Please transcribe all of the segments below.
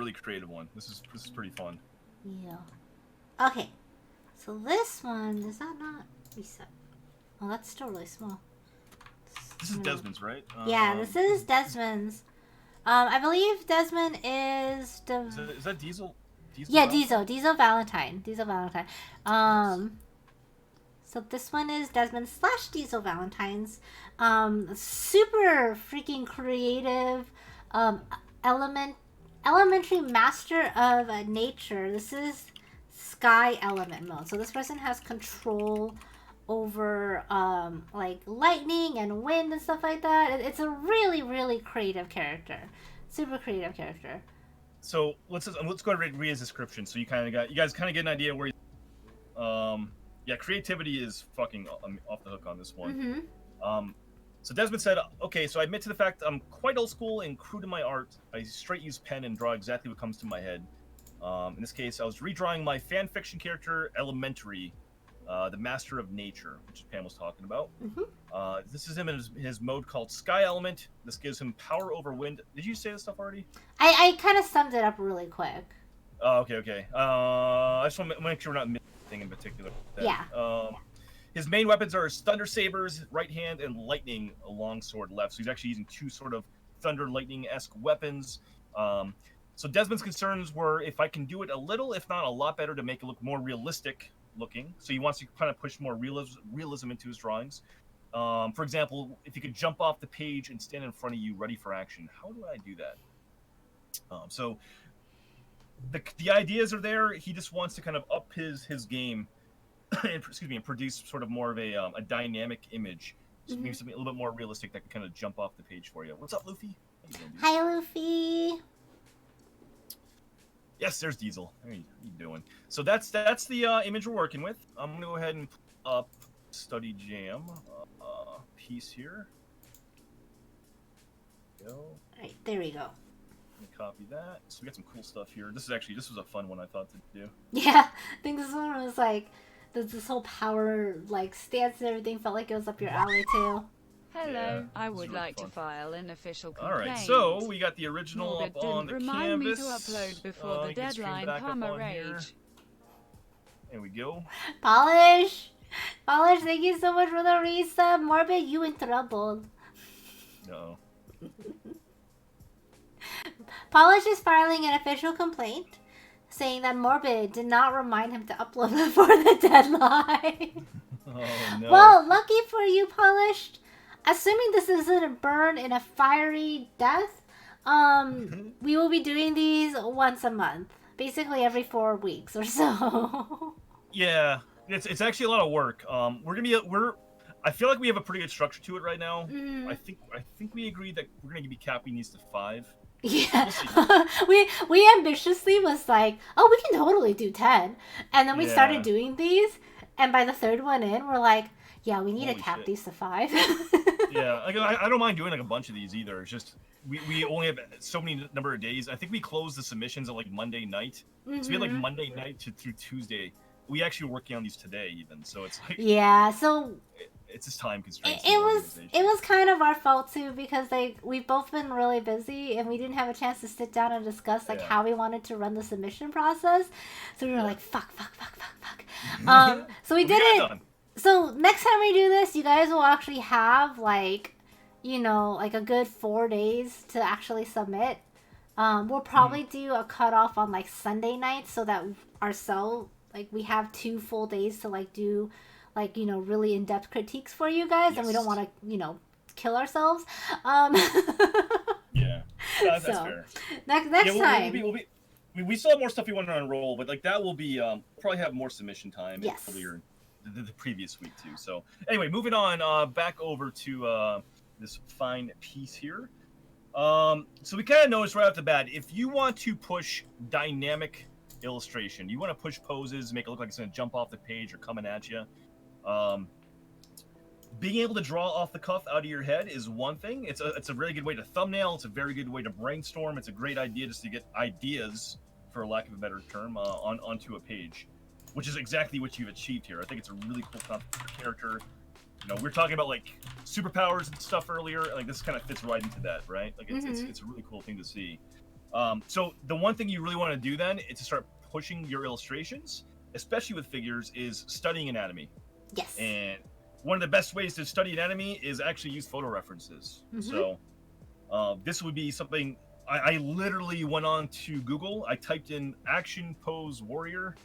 really creative one. This is pretty fun. Yeah. Okay. So this one, does that not reset? Oh, that's still really small. This is Desmond's, right? Yeah, this is Desmond's. I believe Desmond is the. Is that Diesel? Yeah, Valentine? Diesel Valentine. Diesel Valentine. Nice. So this one is Desmond / Diesel Valentine's. Super freaking creative. Um, elementary master of nature. This is sky element mode. So this person has control over like lightning and wind and stuff like that. It's a really creative character. Super creative character. So let's go ahead and read his description. So you guys kind of get an idea where. Yeah, creativity is fucking off the hook on this one. Mm-hmm. So Desmond said, okay, so I admit to the fact I'm quite old school and crude in my art. I straight use pen and draw exactly what comes to my head. In this case, I was redrawing my fan fiction character, Elementary, the Master of Nature, which Pam was talking about. Mm-hmm. This is him in his mode called Sky Element. This gives him power over wind. Did you say this stuff already? I kind of summed it up really quick. Oh, okay. I just want to make sure we're not missing anything in particular. Yeah. His main weapons are Thunder Sabers, right hand, and Lightning Longsword left. So he's actually using two sort of Thunder Lightning-esque weapons. So Desmond's concerns were if I can do it a little, if not a lot better, to make it look more realistic looking. So he wants to kind of push more realism into his drawings. For example, if you could jump off the page and stand in front of you ready for action, how do I do that? So the ideas are there. He just wants to kind of up his game and produce sort of more of a dynamic image. So maybe something a little bit more realistic that can kind of jump off the page for you. What's up, Luffy? How you doing, dude? Hi, Luffy. Yes, there's Diesel. How you doing? So that's the image we're working with. I'm gonna go ahead and pull up Study Jam piece here. Go. All right, there we go. Copy that. So we got some cool stuff here. This was a fun one I thought to do. Yeah, I think this one was like this whole power like stance and everything felt like it was up your alley too. Hello, yeah, I would really like fun. to file an official complaint. All right, so we got the original Morbid up on the didn't remind canvas. me to upload before the you can stream deadline. back up Karma on here. rage. There we go. Polish, thank you so much for the resub. Morbid, you in trouble. No. Polish is filing an official complaint saying that Morbid did not remind him to upload before the deadline. Oh no. Well, lucky for you, Polished. Assuming this isn't a burn in a fiery death, we will be doing these once a month. Basically every 4 weeks or so. Yeah, it's actually a lot of work. I feel like we have a pretty good structure to it right now. I think we agreed that we're gonna be capping these to 5. Yeah, we'll we ambitiously was like, oh, we can totally do 10, and then we started doing these, and by the 3rd one in, we're like, yeah, we need to cap these to 5. Yeah, like I don't mind doing like a bunch of these either. It's just we only have so many number of days. I think we closed the submissions at like Monday night, so we had like Monday night through Tuesday. We actually were working on these today even, so it's like so. It's just time constraints. It was kind of our fault too because we've both been really busy and we didn't have a chance to sit down and discuss how we wanted to run the submission process. So we were like, fuck. So we did it. Done. So next time we do this, you guys will actually have like a good 4 days to actually submit. We'll probably do a cutoff on like Sunday night so that we have 2 full days to like do really in-depth critiques for you guys, and we don't want to, kill ourselves. Yeah, that's fair. Next time. We still have more stuff we want to unroll, but like that will be probably have more submission time. Yes. Earlier the previous week too. So anyway, moving on back over to this fine piece here. So we kind of noticed right off the bat, if you want to push dynamic illustration, you want to push poses, make it look like it's going to jump off the page or coming at you. Being able to draw off the cuff out of your head is one thing. It's a really good way to thumbnail. It's a very good way to brainstorm. It's a great idea just to get ideas, for lack of a better term, onto a page, which is exactly what you've achieved here. I think it's a really cool concept for character. We were talking about like superpowers and stuff earlier. Like this kind of fits right into that, right? Like it's a really cool thing to see. So the one thing you really want to do then is to start pushing your illustrations, especially with figures, is studying anatomy. Yes. And one of the best ways to study anatomy is actually use photo references. So this would be something I literally went on to Google. I typed in action pose warrior,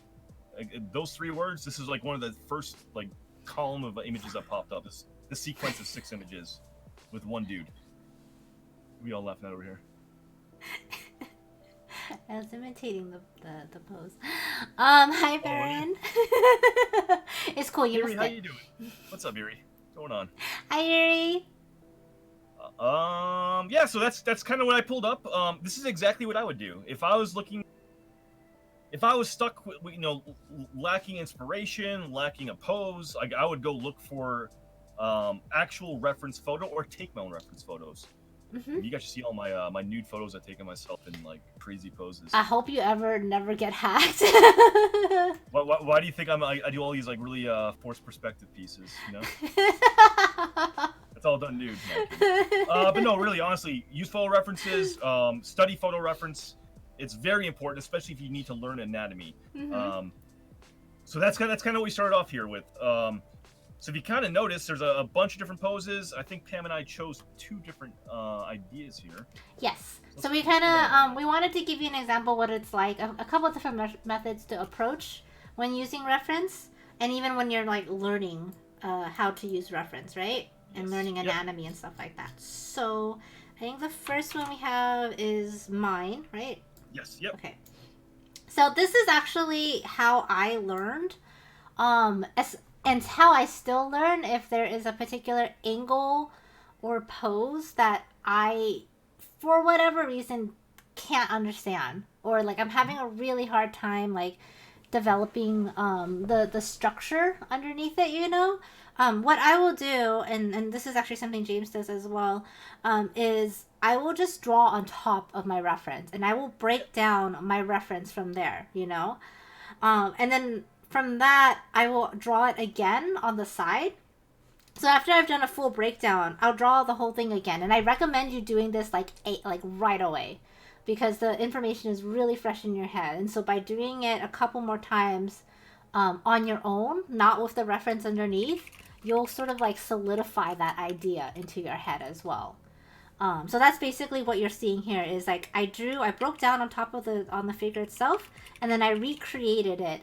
those 3 words. This is like one of the first like column of images that popped up. This sequence of 6 images with one dude. We all laughing at over here. I was imitating the pose. Hi Baron. It's cool. You Yuri, missed how it. you doing? What's up, Yuri? What's going on? Hi Yuri. Yeah. So that's kind of what I pulled up. This is exactly what I would do if I was looking. If I was stuck with lacking inspiration, lacking a pose, like I would go look for actual reference photo or take my own reference photos. You guys should see all my my nude photos I take of myself in like crazy poses. I hope you never get hacked. Why do you think I do all these like really forced perspective pieces? You know, it's all done nude. No, but no, really, honestly, use photo references. Study photo reference. It's very important, especially if you need to learn anatomy. So that's kind of what we started off here with. So if you kind of notice, there's a bunch of different poses. I think Pam and I chose 2 different ideas here. Yes. So we kind of we wanted to give you an example what it's like, a couple of different methods to approach when using reference, and even when you're like learning how to use reference, right? And learning anatomy and stuff like that. So I think the first one we have is mine, right? Yes. Yep. Okay. So this is actually how I learned, and how I still learn if there is a particular angle or pose that I, for whatever reason, can't understand, or like I'm having a really hard time like developing the structure underneath it. What I will do, and this is actually something James does as well, is I will just draw on top of my reference, and I will break down my reference from there, and then from that, I will draw it again on the side. So after I've done a full breakdown, I'll draw the whole thing again, and I recommend you doing this like right away, because the information is really fresh in your head. And so by doing it a couple more times on your own, not with the reference underneath, you'll sort of like solidify that idea into your head as well. So that's basically what you're seeing here is like I broke down on top of on the figure itself, and then I recreated it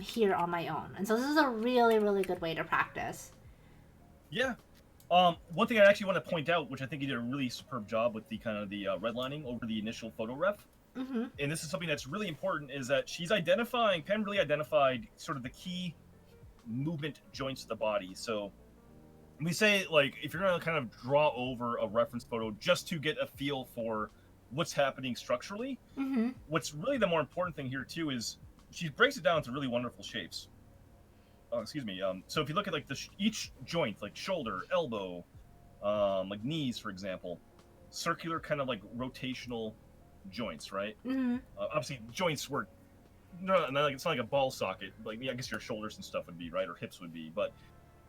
here on my own. And so this is a really, really good way to practice. Yeah. One thing I actually want to point out, which I think you did a really superb job with the kind of the redlining over the initial photo ref, and this is something that's really important, is that Pam really identified sort of the key movement joints of the body. So we say, like, if you're going to kind of draw over a reference photo just to get a feel for what's happening structurally, what's really the more important thing here, too, is she breaks it down into really wonderful shapes. So if you look at, like, each joint, like shoulder, elbow, like knees, for example, circular kind of, like, rotational joints, right? Obviously, joints were... No, it's not like a ball socket. Like, I guess your shoulders and stuff would be, right? Or hips would be, but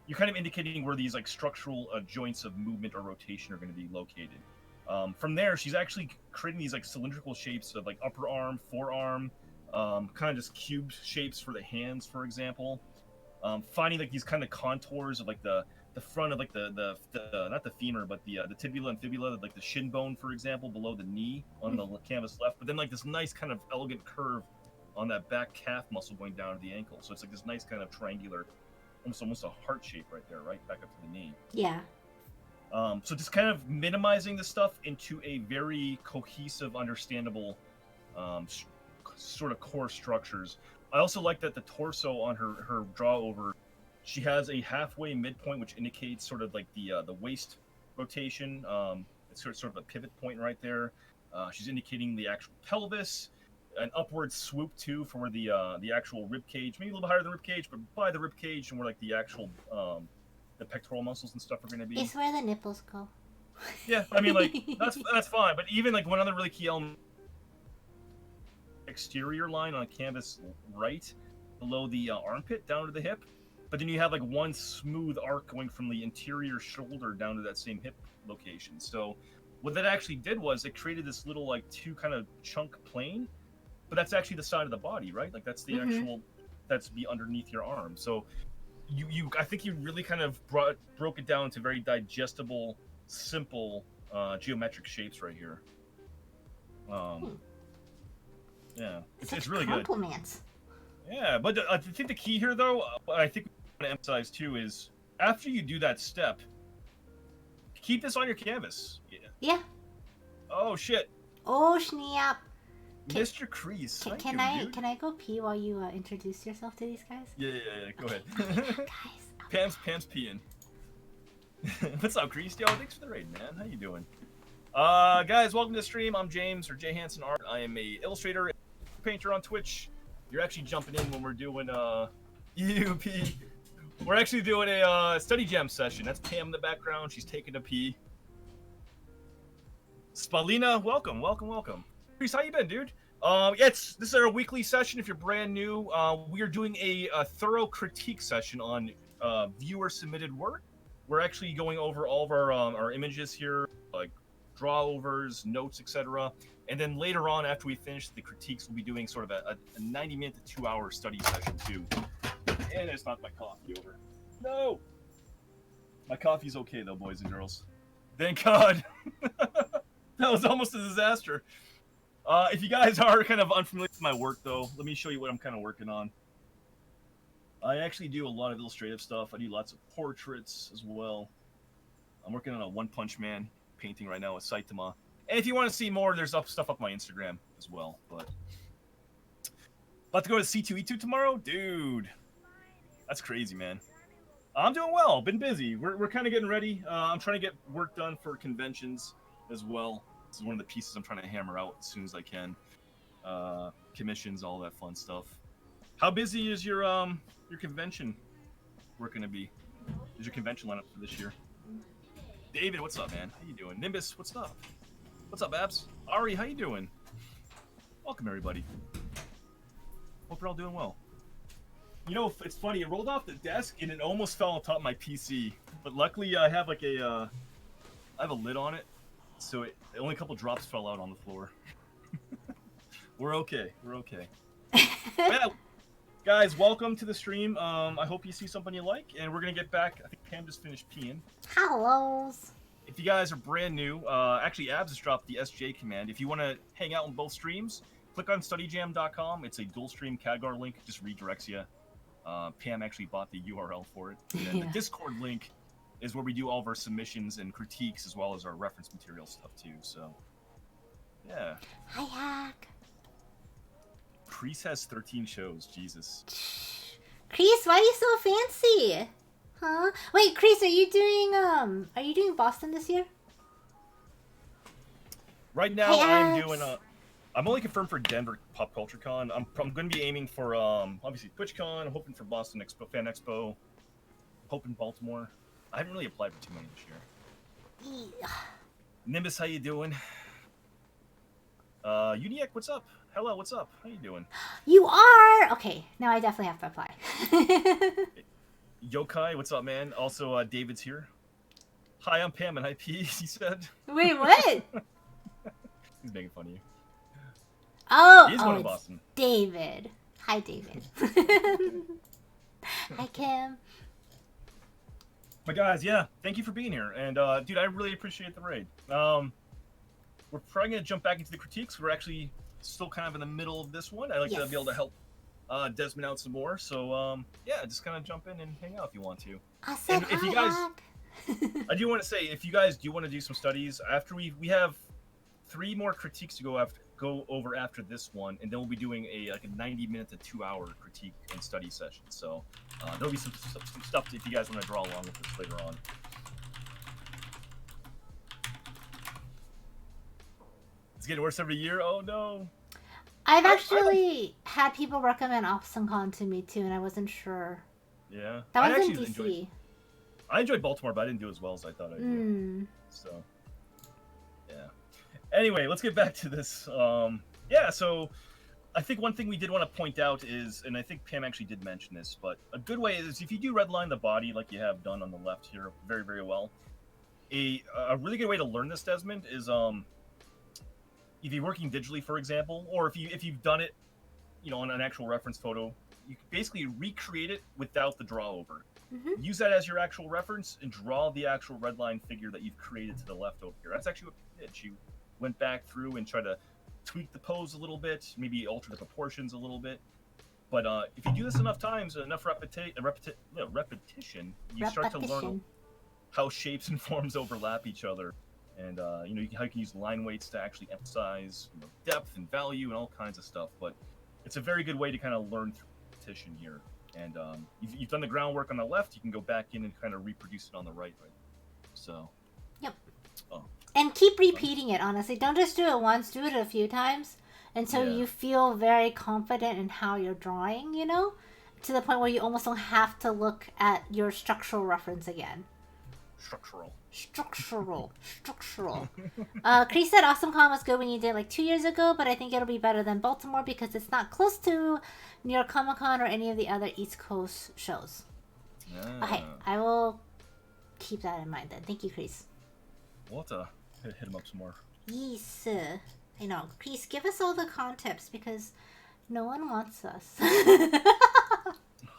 you're kind of indicating where these like structural joints of movement or rotation are going to be located. From there, she's actually creating these like cylindrical shapes of like upper arm, forearm, kind of just cube shapes for the hands, for example. Finding like these kind of contours of like the front of like the not the femur, but the tibula and fibula, like the shin bone, for example, below the knee on the canvas left. But then like this nice kind of elegant curve on that back calf muscle going down to the ankle. So it's like this nice kind of triangular, almost a heart shape right there, right back up to the knee. Yeah. So just kind of minimizing this stuff into a very cohesive, understandable sort of core structures. I also like that the torso on her draw over, she has a halfway midpoint, which indicates sort of like the waist rotation. It's sort of a pivot point right there. She's indicating the actual pelvis, an upward swoop too for where the actual rib cage, maybe a little bit higher than the rib cage, but by the rib cage and where like the actual the pectoral muscles and stuff are going to be. It's where the nipples go. Yeah, I mean, like that's fine, but even like one other really key element, exterior line on canvas right below the armpit down to the hip, but then you have like one smooth arc going from the interior shoulder down to that same hip location. So what that actually did was it created this little like two kind of chunk plane, but that's actually the side of the body, right? Like that's the actual that's be underneath your arm. So you I think you really kind of broke it down into very digestible, simple geometric shapes right here. Yeah, it's really good. Compliments. Yeah, but I think the key here, though, I think we want to emphasize too, is after you do that step, keep this on your canvas. Yeah. Oh shit. Oh snap. Mr. Crease. Can I go pee while you introduce yourself to these guys? Yeah. Go ahead. Guys. Pam's peeing. What's up, Crease? Yo, thanks for the raid, man. How you doing? Guys, welcome to the stream. I'm James, or J Hansen Art. I am a illustrator, painter on Twitch. You're actually jumping in when we're doing EUP. We're actually doing a study jam session. That's Pam in the background. She's taking a pee. Spalina, welcome. Chris, how you been, dude? This is our weekly session. If you're brand new, we are doing a thorough critique session on viewer submitted work. We're actually going over all of our images here, like drawovers, notes, etc. And then later on, after we finish the critiques, we'll be doing sort of a 90-minute to 2-hour study session too. And it's not my coffee over. No! My coffee's okay though, boys and girls. Thank God! That was almost a disaster. If you guys are kind of unfamiliar with my work though, let me show you what I'm kind of working on. I actually do a lot of illustrative stuff. I do lots of portraits as well. I'm working on a One Punch Man painting right now with Saitama. And if you want to see more, there's stuff up my Instagram as well. But about to go to C2E2 tomorrow? Dude, that's crazy, man. I'm doing well. Been busy. We're kind of getting ready. I'm trying to get work done for conventions as well. This is one of the pieces I'm trying to hammer out as soon as I can. Commissions, all that fun stuff. How busy is your convention work going to be? Is your convention lineup for this year? David, what's up, man? How you doing? Nimbus, what's up? What's up, Abs? Ari, how you doing? Welcome, everybody. Hope you're all doing well. You know, it's funny. It rolled off the desk and it almost fell on top of my PC. But luckily, I have like I have a lid on it, so only a couple drops fell out on the floor. We're okay. Yeah, guys, welcome to the stream. I hope you see something you like, and we're gonna get back. I think Pam just finished peeing. Hellos. If you guys are brand new, actually Abs has dropped the SJ command. If you want to hang out on both streams, click on studyjam.com. It's a dual stream CADGAR link, just redirects you. Pam actually bought the URL for it. And then the Discord link is where we do all of our submissions and critiques, as well as our reference material stuff too. So, yeah. Hi, Hack. Crease has 13 shows. Jesus. Crease, why are you so fancy? Huh? Wait, Crease, are you doing Boston this year? Right now, I'm doing I'm only confirmed for Denver Pop Culture Con. I'm going to be aiming for obviously TwitchCon. I'm hoping for Boston Fan Expo. Hoping Baltimore. I haven't really applied for too many this year. Yeah. Nimbus, how you doing? Uniac, what's up? Hello, what's up? How you doing? You are? Okay, now I definitely have to apply. Yokai, what's up, man? Also, David's here. Hi, I'm Pam and IP, he said. Wait, what? He's making fun of you. Oh, He's going to Boston. David. Hi, David. Hi, Kim. But guys, yeah, thank you for being here. And, dude, I really appreciate the raid. We're probably going to jump back into the critiques. We're actually still kind of in the middle of this one. I like to be able to help Desmond out some more. So, yeah, just kind of jump in and hang out if you want to. I said if you guys, I do want to say, if you guys do want to do some studies, after we have 3 more critiques to go over after this one, and then we'll be doing a 90-minute to 2-hour critique and study session. So there'll be some stuff if you guys want to draw along with this later on. It's getting worse every year. Oh no. I've actually had people recommend OpsonCon to me too, and I wasn't sure. Yeah. That was in DC. I enjoyed Baltimore, but I didn't do as well as I thought I'd do. So, yeah. Anyway, let's get back to this. Yeah, so I think one thing we did want to point out is, and I think Pam actually did mention this, but a good way is if you do redline the body like you have done on the left here very, very well, a really good way to learn this, Desmond, is if you're working digitally, for example, or if you've done it, on an actual reference photo, you can basically recreate it without the draw over. Mm-hmm. Use that as your actual reference and draw the actual red line figure that you've created to the left over here. That's actually what she did. She went back through and tried to tweak the pose a little bit, maybe alter the proportions a little bit. But if you do this enough times, enough repetition, you start to learn how shapes and forms overlap each other, and how you can use line weights to actually emphasize depth and value and all kinds of stuff. But it's a very good way to kind of learn through repetition here. And you've done the groundwork on the left, you can go back in and kind of reproduce it on the right. So. Yep. Oh. And keep repeating it, honestly. Don't just do it once, do it a few times until you feel very confident in how you're drawing, to the point where you almost don't have to look at your structural reference again. Structural. Chris said Awesome Con was good when you did like 2 years ago, but I think it'll be better than Baltimore because it's not close to New York Comic Con or any of the other East Coast shows. Okay, I will keep that in mind then. Thank you, Chris. We'll have to hit him up some more. Yes. I know. Chris, give us all the con tips because no one wants us.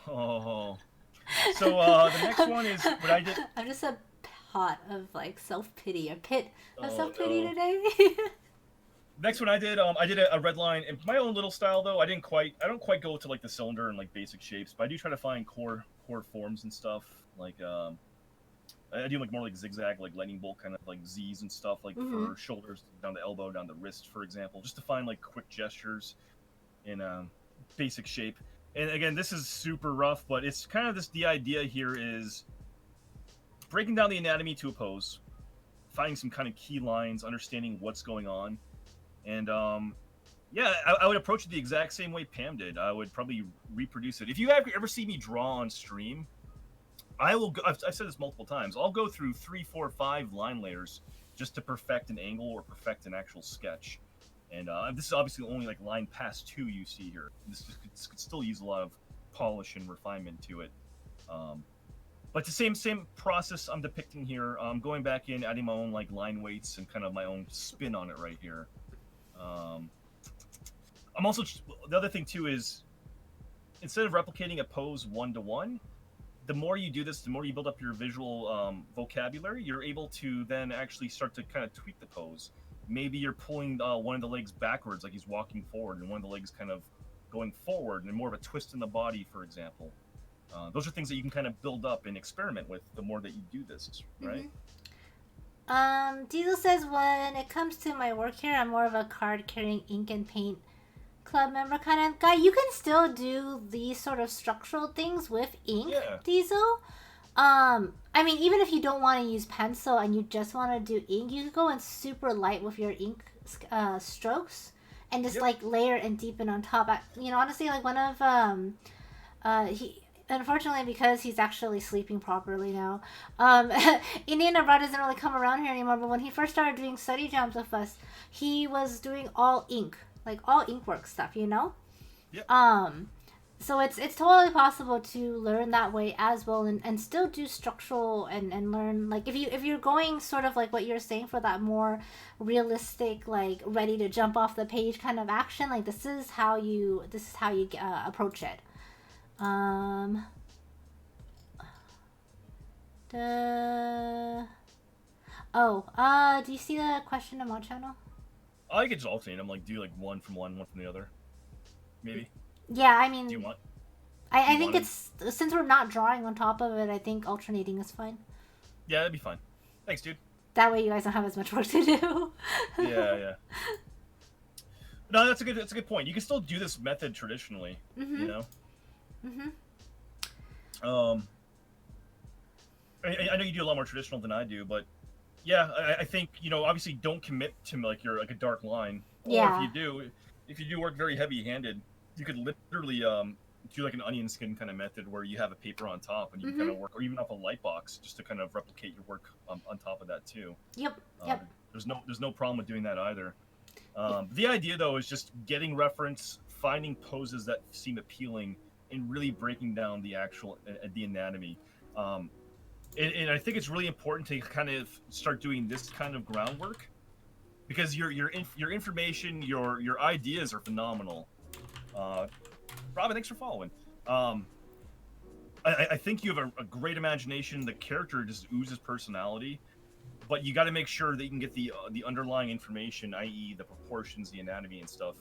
Oh. So the next one is what I did. I'm just a pot of like self-pity, a pit of self-pity no. today. Next one I did a red line in my own little style though. I don't quite go to like the cylinder and like basic shapes, but I do try to find core forms and stuff. Like I do like more like zigzag, like lightning bolt kind of like Z's and stuff, like for shoulders down the elbow, down the wrist, for example, just to find like quick gestures in basic shape. And again, this is super rough, but it's kind of the idea here is breaking down the anatomy to a pose, finding some kind of key lines, understanding what's going on. And I would approach it the exact same way Pam did. I would probably reproduce it. If you ever see me draw on stream, I've said this multiple times. I'll go through 3, 4, 5 line layers just to perfect an angle or perfect an actual sketch. And this is obviously only like line past 2 you see here. This could still use a lot of polish and refinement to it. But the same process I'm depicting here. I'm going back in, adding my own like line weights and kind of my own spin on it right here. I'm also, the other thing too is, instead of replicating a pose 1-to-1, the more you do this, the more you build up your visual vocabulary, you're able to then actually start to kind of tweak the pose. Maybe you're pulling one of the legs backwards, like he's walking forward, and one of the legs kind of going forward, and more of a twist in the body, for example. Those are things that you can kind of build up and experiment with the more that you do this, right? Diesel says, when it comes to my work here, I'm more of a card-carrying ink and paint club member kind of guy. You can still do these sort of structural things with ink, Diesel. I mean, even if you don't want to use pencil and you just want to do ink, you can go in super light with your ink strokes and just like layer and deepen on top. Honestly, like one of he. Unfortunately, because he's actually sleeping properly now, Indian Abroad doesn't really come around here anymore, but when he first started doing study jams with us, he was doing all ink, like all inkwork stuff, Yep. So it's totally possible to learn that way as well and still do structural and learn, like if you're going sort of like what you're saying for that more realistic, like ready to jump off the page kind of action, like this is how you approach it. Do you see the question in my channel? I could just alternate them, like do like one from one from the other. Maybe. Yeah, I mean, do you want? I think it's, since we're not drawing on top of it, I think alternating is fine. Yeah, that'd be fine. Thanks, dude. That way you guys don't have as much work to do. Yeah. No, that's a good point. You can still do this method traditionally, I know you do a lot more traditional than I do, but yeah, I think obviously don't commit to like you're like a dark line. Or if you do work very heavy-handed, you could literally do like an onion skin kind of method where you have a paper on top and you kind of work, or even off a light box, just to kind of replicate your work on top of that too. Yep. There's no problem with doing that either. The idea though is just getting reference, finding poses that seem appealing, and really breaking down the actual the anatomy. and I think it's really important to kind of start doing this kind of groundwork, because your information, your ideas are phenomenal. Robin, thanks for following. I think you have a great imagination. The character just oozes personality, but you got to make sure that you can get the underlying information, i.e., the proportions, the anatomy, and stuff,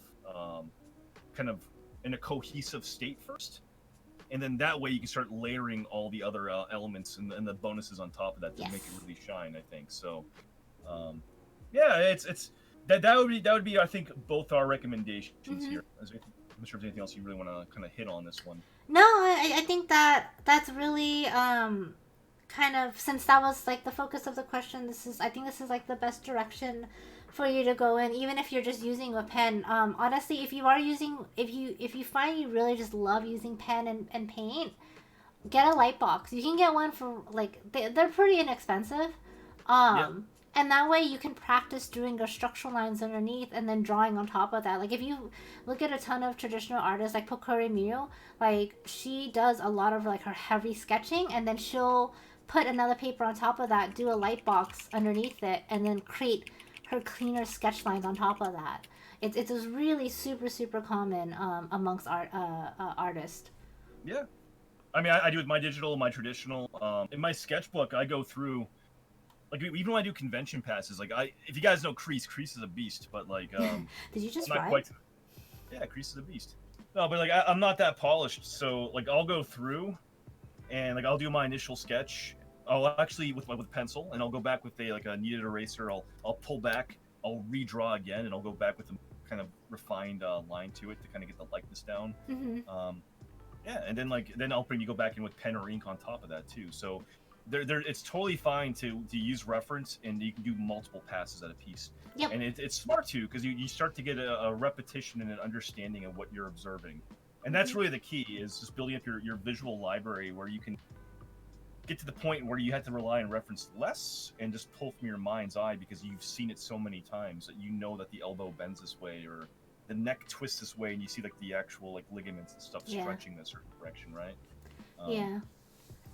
kind of in a cohesive state first, and then that way you can start layering all the other elements and the bonuses on top of that to make it really shine. I think so. Yeah, it's that would be I think both our recommendations here. I'm not sure if there's anything else you really want to kind of hit on this one. No, I think that's really kind of, since that was like the focus of the question, I think this is like the best direction for you to go in, even if you're just using a pen. Honestly, if you find you really just love using pen and paint, get a light box. You can get one for like they're pretty inexpensive. And that way you can practice doing your structural lines underneath and then drawing on top of that. Like if you look at a ton of traditional artists like Pokore Miyu, like she does a lot of like her heavy sketching, and then she'll put another paper on top of that, do a light box underneath it, and then create her cleaner sketch lines on top of that. It's really super common amongst artists. Yeah. I mean, I do with my digital, my traditional. In my sketchbook, I go through, like, even when I do convention passes, like, if you guys know Crease is a beast, but, like, Did you just not quite. Yeah, Crease is a beast. No, but, like, I'm not that polished, so, like, I'll go through, and, like, I'll do my initial sketch. I'll actually, with pencil, and I'll go back with a kneaded eraser. I'll pull back, I'll redraw again, and I'll go back with a kind of refined line to it to kind of get the likeness down. Yeah, and then, like, you go back in with pen or ink on top of that, too. So, it's totally fine to use reference, and you can do multiple passes at a piece. Yep. And it's smart too, because you start to get a repetition and an understanding of what you're observing, and that's really the key, is just building up your visual library where you can get to the point where you have to rely on reference less and just pull from your mind's eye, because you've seen it so many times that you know that the elbow bends this way or the neck twists this way, and you see like the actual like ligaments and stuff stretching in a certain direction, right? Yeah.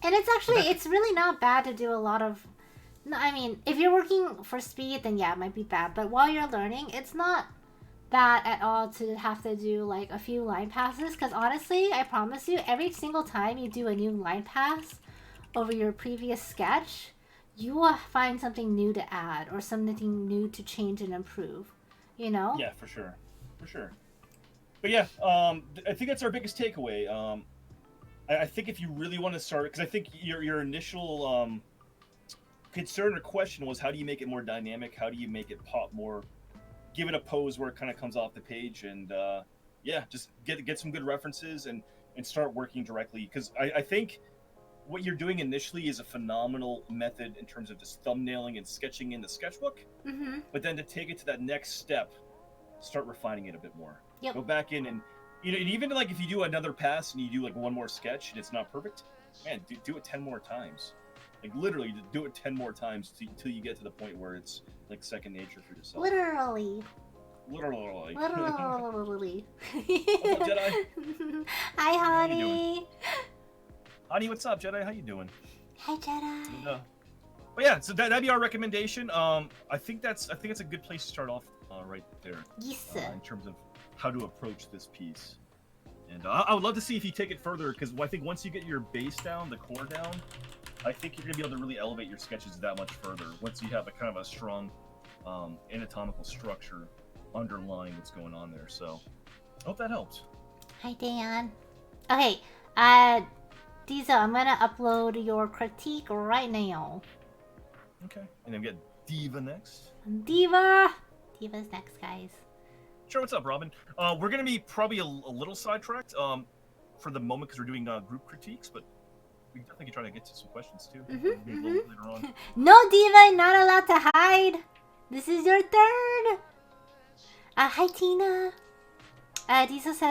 And it's really not bad to do a lot of, I mean, if you're working for speed, then yeah, it might be bad. But while you're learning, it's not bad at all to have to do like a few line passes. Because honestly, I promise you, every single time you do a new line pass over your previous sketch, you will find something new to add or something new to change and improve, you know? Yeah, for sure. But yeah, I think that's our biggest takeaway. I think if you really want to start, because I think your initial concern or question was, how do you make it more dynamic? How do you make it pop more? Give it a pose where it kind of comes off the page, and yeah, just get some good references and start working directly. Because I think what you're doing initially is a phenomenal method in terms of just thumbnailing and sketching in the sketchbook. But then to take it to that next step, start refining it a bit more. Go back in and, you know, and even like if you do another pass and you do like one more sketch and it's not perfect, man, do it 10 more times. Like literally do it 10 more times until you get to the point where it's like second nature for yourself. Literally. Literally. What's up, Jedi? Hi, honey. Honey, what's up, Jedi? How you doing? Hi, Jedi. But yeah, so that'd be our recommendation. I think it's a good place to start off right there. Yes. In terms of how to approach this piece. And I would love to see if you take it further, because I think once you get your base down, the core down, I think you're going to be able to really elevate your sketches that much further once you have a kind of a strong anatomical structure underlying what's going on there. So I hope that helps. Hi, Dan. Okay, Diesel, I'm going to upload your critique right now. Okay, and then we get Diva next. Diva's next, guys. Sure, what's up, Robin? We're going to be probably a little sidetracked for the moment because we're doing group critiques, but we definitely can try to get to some questions too. Later on. No, Diva, not allowed to hide. This is your turn. Hi, Tina. Diesel says